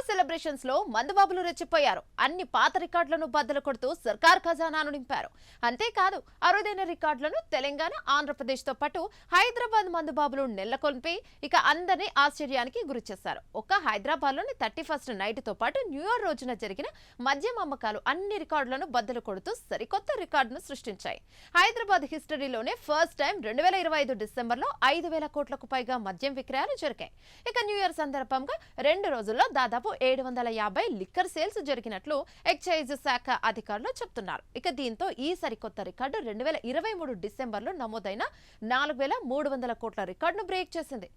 Celebrations లో మందుబాబులు రెచ్చిపోయారు. అన్ని పాత రికార్డులను బద్దలు కొడుతూ సర్కార్ ఖజానాను నింపారు. అంతేకాదు అరుదైన రికార్డులను తెలంగాణ, ఆంధ్రప్రదేశ్ తో పాటు హైదరాబాద్ మందుబాబులు నెలకొల్పి ఇక అందరినీ ఆశ్చర్యానికి గురిచేశారు. ఒక్క హైదరాబాద్ లోని 31st నైట్ తో పాటు న్యూ ఇయర్ రోజున జరిగిన మద్యం అమ్మకాలు అన్ని రికార్డులను బద్దలు కొడుతూ సరికొత్త రికార్డును సృష్టించాయి. హైదరాబాద్ హిస్టరీలోనే ఫస్ట్ టైం 2025 డిసెంబర్లో 5,000 కోట్లకు పైగా మద్యం విక్రయాలు జరిగాయి. ఇక న్యూ ఇయర్ సందర్భంగా 2 రోజుల్లో దాదాపు 750 లిక్కర్ సేల్స్ జరిగినట్లు ఎక్సైజ్ శాఖ అధికారులు చెప్తున్నారు. ఇక దీంతో ఈ సరికొత్త రికార్డు 2023 డిసెంబర్లో నమోదైన 4,300 కోట్ల రికార్డును బ్రేక్ చేసింది.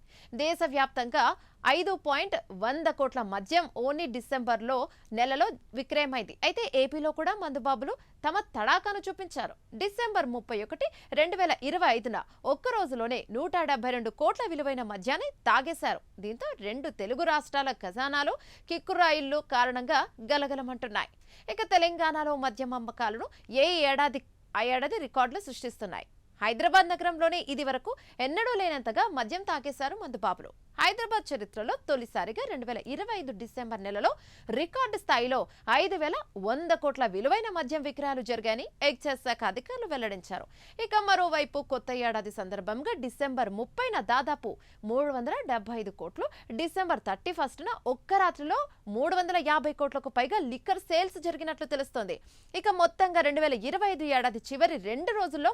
దేశవ్యాప్తంగా 5.100 కోట్ల మద్యం ఓన్లీ డిసెంబర్లో నెలలో విక్రయమైంది. అయితే ఏపీలో కూడా మందుబాబులు తమ తడాకాను చూపించారు. డిసెంబర్ 31, 2025న ఒక్క రోజులోనే 172 కోట్ల విలువైన మద్యాన్ని తాగేశారు. దీంతో 2 తెలుగు రాష్ట్రాల ఖజానాలు కిక్కురాయిళ్లు కారణంగా గలగలమంటున్నాయి. ఇక తెలంగాణలో మద్యం అమ్మకాలను ఆ ఏడాది రికార్డులు సృష్టిస్తున్నాయి. హైదరాబాద్ నగరంలోనే ఇది వరకు ఎన్నడూ లేనంతగా మద్యం తాగేశారు మందుబాబులు. హైదరాబాద్ చరిత్రలో తొలిసారిగా 2025 డిసెంబర్ నెలలో రికార్డు స్థాయిలో 5,100 కోట్ల విలువైన మద్యం విక్రయాలు జరిగాయని ఎక్సైజ్ శాఖ అధికారులు వెల్లడించారు. ఇక మరోవైపు కొత్త ఏడాది సందర్భంగా డిసెంబర్ 30న దాదాపు 375 కోట్లు, డిసెంబర్ 31న ఒక్క రాత్రిలో 350 కోట్లకు పైగా లిక్కర్ సేల్స్ జరిగినట్లు తెలుస్తోంది. ఇక మొత్తంగా 2025 ఏడాది చివరి 2 రోజుల్లో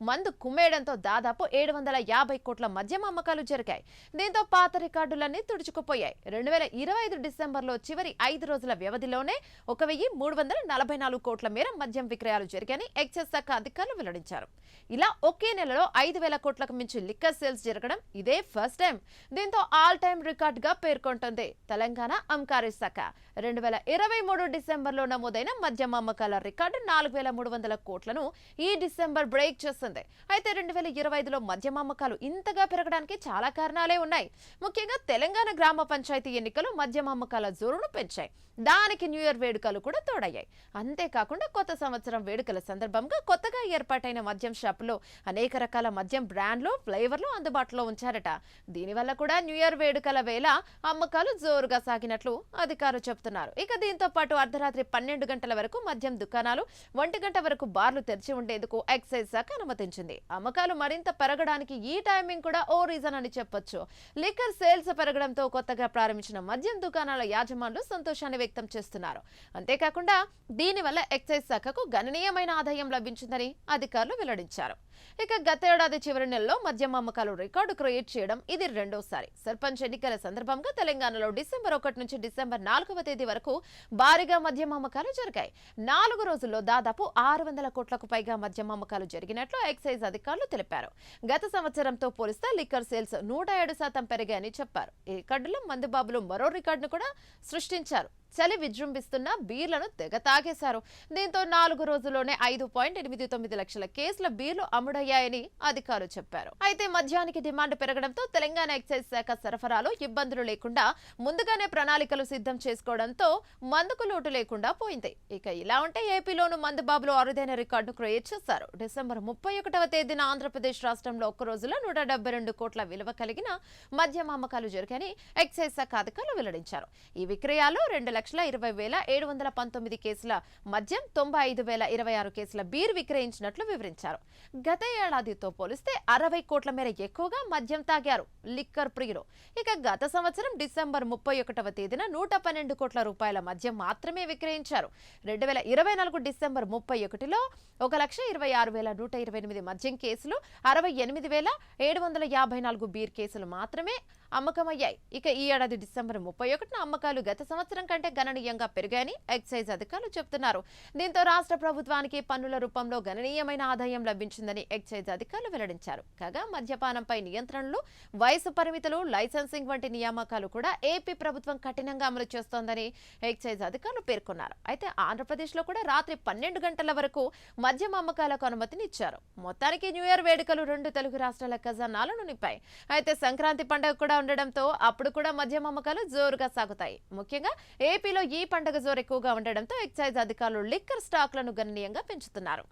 మందు కుమ్మేయడంతో దాదాపు 750 కోట్ల మద్యం అమ్మకాలు జరిగాయి. దీంతో పాత రికార్డులన్నీ తుడుచుకుపోయాయి. 2025 డిసెంబర్లో చివరి 5 రోజుల వ్యవధిలోనే 1,344 కోట్ల మేర మద్యం విక్రయాలు జరిగాయని ఎక్సైజ్ శాఖ అధికారులు వెల్లడించారు. ఇలా ఒకే నెలలో 5,000 కోట్లకు మించి లిక్కర్ సేల్స్ జరగడం ఇదే ఫస్ట్ టైం. దీంతో ఆల్ టైమ్ రికార్డుగా పేర్కొంటోంది తెలంగాణ అబ్కారీ శాఖ. 2023 డిసెంబర్లో నమోదైన మద్యం అమ్మకాల రికార్డు 4,300 కోట్లను ఈ డిసెంబర్ బ్రేక్ చేస్తుంది. అయితే 2025లో మద్యం అమ్మకాలు ఇంతగా పెరగడానికి చాలా కారణాలే ఉన్నాయి. ముఖ్యంగా తెలంగాణ గ్రామ పంచాయతీ ఎన్నికలు మద్యం అమ్మకాల జోరును పెంచాయి. దానికి న్యూ ఇయర్ వేడుకలు కూడా తోడయ్యాయి. అంతేకాకుండా కొత్త సంవత్సరం వేడుకల సందర్భంగా కొత్తగా ఏర్పాటైన మద్యం షాపులో అనేక రకాల మద్యం బ్రాండ్లు, ఫ్లేవర్లు అందుబాటులో ఉంచారట. దీనివల్ల కూడా న్యూ ఇయర్ వేడుకల వేళ అమ్మకాలు జోరుగా సాగినట్లు అధికారులు చెబుతున్నారు. ఇక దీంతో పాటు అర్ధరాత్రి 12 గంటల వరకు మద్యం దుకాణాలు, 1 గంట వరకు బార్లు తెరిచి ఉండేందుకు ఎక్సైజ్ శాఖ అనుమతించింది. అమ్మకాలు మరింత పెరగడానికి ఈ టైమింగ్ కూడా ఓ రీజన్ అని చెప్పొచ్చు. లిక్కర్ సేల్స్ పెరగడంతో కొత్తగా ప్రారంభించిన మద్యం దుకాణాల యాజమానులు సంతోషాన్ని వ్యక్తం చేస్తున్నారు. అంతేకాకుండా దీనివల్ల ఎక్సైజ్ శాఖకు గణనీయమైన ఆదాయం లభించిందని అధికారులు వెల్లడించారు. ఇక గతేడాది చివరి నెలలో మద్యం అమ్మకాలు రికార్డు క్రియేట్ చేయడం ఇది రెండోసారి. సర్పంచ్ ఎన్నికల సందర్భంగా తెలంగాణలో డిసెంబర్ 1 నుంచి డిసెంబర్ 4వ తేదీ వరకు భారీగా మద్యం అమ్మకాలు జరిగాయి. 4 రోజుల్లో దాదాపు 600 కోట్లకు పైగా మద్యం అమ్మకాలు జరిగినట్లు ఎక్సైజ్ అధికారులు తెలిపారు. గత సంవత్సరంతో పోలిస్తే లిక్కర్ సేల్స్ 107% పెరిగాయని చెప్పారు. ఈ రికార్డులో మందుబాబులు మరో రికార్డును కూడా సృష్టించారు. చలి విజృంభిస్తున్న బీర్లను తెగ తాగేశారు. దీంతో 4 రోజుల్లోనే 5.89 లక్షల కేసుల బీర్లు అమ్ముడయ్యాయని అధికారులు చెప్పారు. అయితే మద్యానికి డిమాండ్ పెరగడంతో తెలంగాణ ఎక్సైజ్ శాఖ సరఫరాలో ఇబ్బందులు లేకుండా ముందుగానే ప్రణాళికలు సిద్ధం చేసుకోవడంతో మందుకు లోటు లేకుండా పోయింది. ఇక ఇలా ఉంటే ఏపీలోను మందుబాబులు అరుదైన రికార్డును క్రియేట్ చేశారు. డిసెంబర్ 31వ తేదీన ఆంధ్రప్రదేశ్ రాష్ట్రంలో ఒక్క రోజులో 172 కోట్ల విలువ కలిగిన మద్యం అమ్మకాలు జరిగాయని ఎక్సైజ్ శాఖ అధికారులు వెల్లడించారు. ఈ విక్రయాల్లో 2,20,719 కేసుల మద్యం, 95,026 కేసుల బీర్ విక్రయించినట్లు వివరించారు. గత ఏడాదితో పోలిస్తే 60 కోట్ల మేర ఎక్కువగా మద్యం తాగారు లిక్కర్ ప్రియులు. ఇక గత సంవత్సరం డిసెంబర్ 31వ తేదీన 112 కోట్ల రూపాయల మద్యం మాత్రమే విక్రయించారు. 2024 డిసెంబర్ 31లో 1,26,128 మద్యం కేసులు, 68,754 బీర్ కేసులు మాత్రమే అమ్మకమయ్యాయి. ఇక ఈ ఏడాది డిసెంబర్ 31న అమ్మకాలు గత సంవత్సరం కంటే గణనీయంగా పెరిగాయని ఎక్సైజ్ అధికారులు చెబుతున్నారు. దీంతో రాష్ట్ర ప్రభుత్వానికి పన్నుల రూపంలో గణనీయమైన ఆదాయం లభించిందని ఎక్సైజ్ అధికారులు వెల్లడించారు. కాగా మద్యపానంపై నియంత్రణలు, వయసు పరిమితులు, లైసెన్సింగ్ వంటి నియామకాలు కూడా ఏపీ ప్రభుత్వం కఠినంగా అమలు చేస్తోందని ఎక్సైజ్ అధికారులు పేర్కొన్నారు. అయితే ఆంధ్రప్రదేశ్లో కూడా రాత్రి 12 గంటల వరకు మద్యం అమ్మకాలకు అనుమతినిచ్చారు. మొత్తానికి న్యూ ఇయర్ వేడుకలు 2 తెలుగు రాష్ట్రాల ఖజానాలను నింపాయి. అయితే సంక్రాంతి పండుగ కూడా ఉండడంతో అప్పుడు కూడా మద్యం అమ్మకాలు జోరుగా సాగుతాయి. ముఖ్యంగా ఏపీలో ఈ పండుగ జోరు ఎక్కువగా ఉండడంతో ఎక్సైజ్ అధికారులు లిక్కర్ స్టాక్లను గణనీయంగా పెంచుతున్నారు.